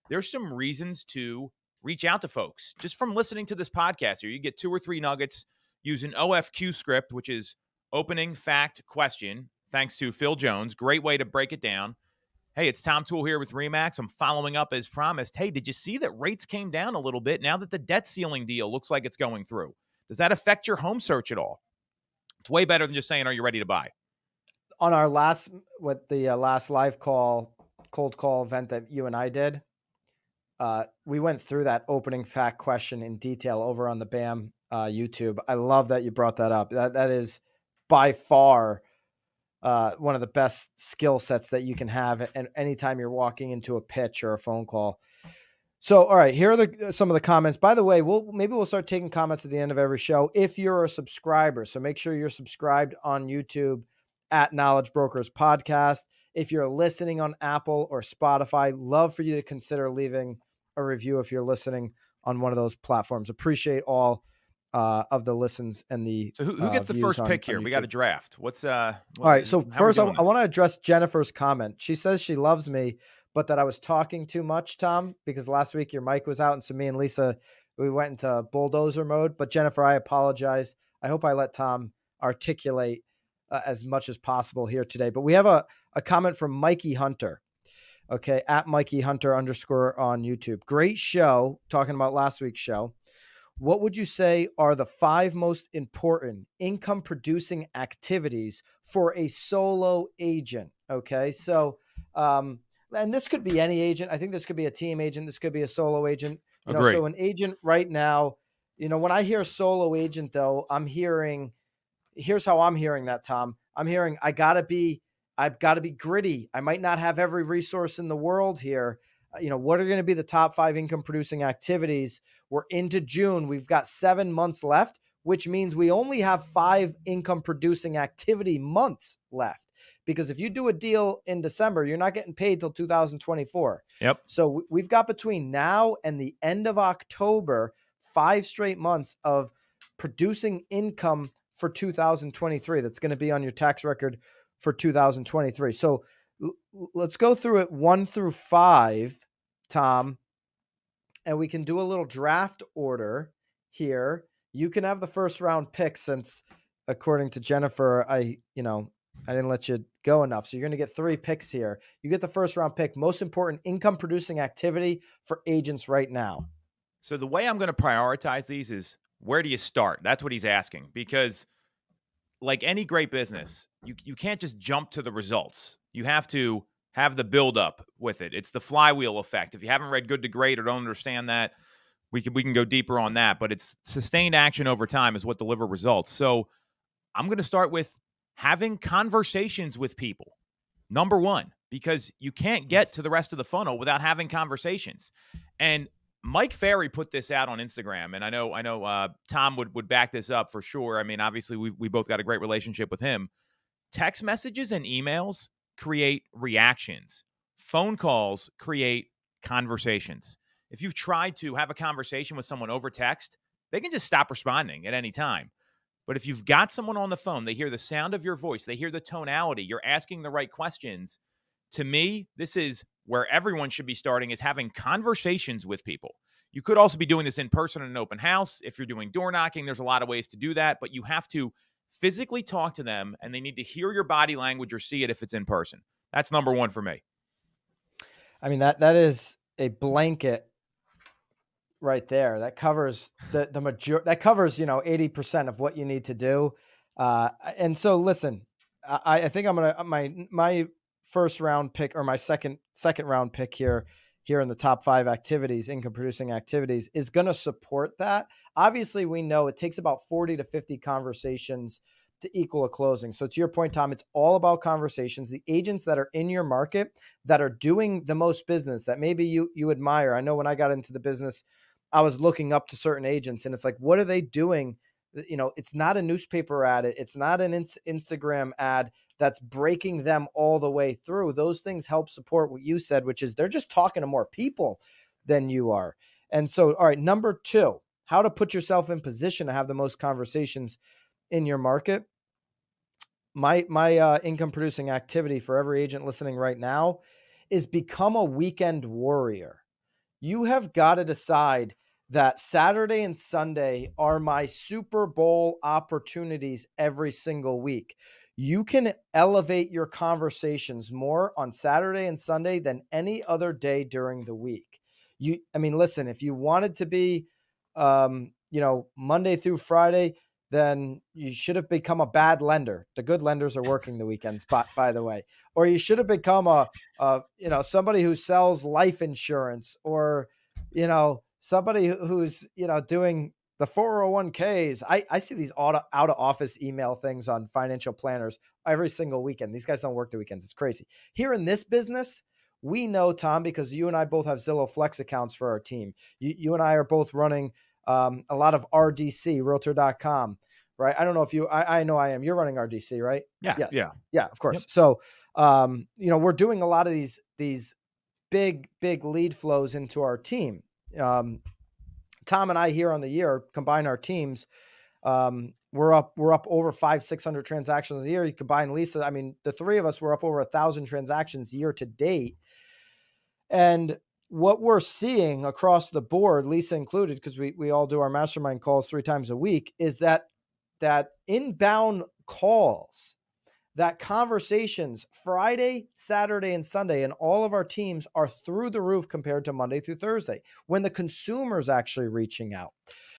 there's some reasons to reach out to folks just from listening to this podcast here. You get 2 or 3 nuggets using OFQ script, which is opening fact question, thanks to Phil Jones. Great way to break it down. Hey, it's Tom Toole here with RE/MAX. I'm following up as promised. Hey, did you see that rates came down a little bit now that the debt ceiling deal looks like it's going through? Does that affect your home search at all? It's way better than just saying, are you ready to buy? On our last live call, cold call event that you and I did, we went through that opening fact question in detail over on the BAM YouTube. I love that you brought that up. That is by far one of the best skill sets that you can have. And anytime you're walking into a pitch or a phone call. So, all right, here are some of the comments. By the way, maybe we'll start taking comments at the end of every show if you're a subscriber. So make sure you're subscribed on YouTube at Knowledge Brokers Podcast. If you're listening on Apple or Spotify, love for you to consider leaving a review if you're listening on one of those platforms. Appreciate all of the listens and the. So who gets the first pick here? We got a draft. All right. So first, I want to address Jennifer's comment. She says she loves me, but that I was talking too much, Tom, because last week your mic was out, and so me and Lisa, we went into bulldozer mode. But Jennifer, I apologize. I hope I let Tom articulate as much as possible here today. But we have a comment from Mikey Hunter. Okay, at Mikey Hunter _ on YouTube. Great show, talking about last week's show. What would you say are the 5 most important income producing activities for a solo agent? Okay, so, and this could be any agent. I think this could be a team agent. This could be a solo agent. You know, so an agent right now, you know, when I hear solo agent though, here's how I'm hearing that, Tom. I'm hearing I've got to be gritty. I might not have every resource in the world here. You know, what are going to be the top 5 income producing activities? We're into June. We've got 7 months left, which means we only have 5 income producing activity months left. Because if you do a deal in December, you're not getting paid till 2024. Yep. So we've got between now and the end of October, 5 straight months of producing income for 2023. That's going to be on your tax record for 2023. So let's go through it 1 through 5, Tom, and we can do a little draft order here. You can have the first round pick since, according to Jennifer, I didn't let you go enough. So you're going to get 3 picks here. You get the first round pick. Most important income producing activity for agents right now. So the way I'm going to prioritize these is, where do you start? That's what he's asking, because like any great business, you can't just jump to the results. You have to have the build up with it. It's the flywheel effect. If you haven't read Good to Great or don't understand that, we can go deeper on that, but it's sustained action over time is what deliver results. So I'm going to start with having conversations with people. Number 1, because you can't get to the rest of the funnel without having conversations. And Mike Ferry put this out on Instagram, and I know Tom would back this up for sure. I mean, obviously we both got a great relationship with him. Text messages and emails create reactions. Phone calls create conversations. If you've tried to have a conversation with someone over text, they can just stop responding at any time. But if you've got someone on the phone, they hear the sound of your voice, they hear the tonality, you're asking the right questions. To me, this is where everyone should be starting, is having conversations with people. You could also be doing this in person in an open house. If you're doing door knocking, there's a lot of ways to do that, but you have to physically talk to them, and they need to hear your body language or see it if it's in person. That's number 1 for me. I mean, that is a blanket right there. That covers the major. That covers 80% of what you need to do. And so, listen, I think I'm gonna my first round pick, or my second round pick here in the top 5 activities, income producing activities, is going to support that. Obviously, we know it takes about 40 to 50 conversations to equal a closing. So to your point, Tom, it's all about conversations. The agents that are in your market that are doing the most business that maybe you admire. I know when I got into the business, I was looking up to certain agents, and it's like, what are they doing? You know, it's not a newspaper ad. It's not an Instagram ad that's breaking them all the way through. Those things help support what you said, which is they're just talking to more people than you are. And so, all right, number 2, how to put yourself in position to have the most conversations in your market. My income producing activity for every agent listening right now is become a weekend warrior. you have got to decide that Saturday and Sunday are my Super Bowl opportunities every single week. You can elevate your conversations more on Saturday and Sunday than any other day during the week. Listen, if you wanted to be, Monday through Friday, then you should have become a bad lender. The good lenders are working the weekends, by the way. Or you should have become somebody who sells life insurance, or, somebody who's, doing the 401ks. I see these out of office email things on financial planners every single weekend. These guys don't work the weekends. It's crazy. Here in this business, we know, Tom, because you and I both have Zillow Flex accounts for our team. You and I are both running a lot of RDC, Realtor.com, right? I don't know if I know I am. You're running RDC, right? Yeah. Yes. Yeah, of course. Yep. So, we're doing a lot of these big lead flows into our team. Tom and I here on the year, combine our teams, we're up over 500-600 transactions a year. You combine Lisa. I mean, the three of us were up over 1,000 transactions year to date. And what we're seeing across the board, Lisa included, because we all do our mastermind calls 3 times a week, is that inbound calls, that conversations Friday, Saturday, and Sunday, and all of our teams are through the roof compared to Monday through Thursday, when the consumer's actually reaching out.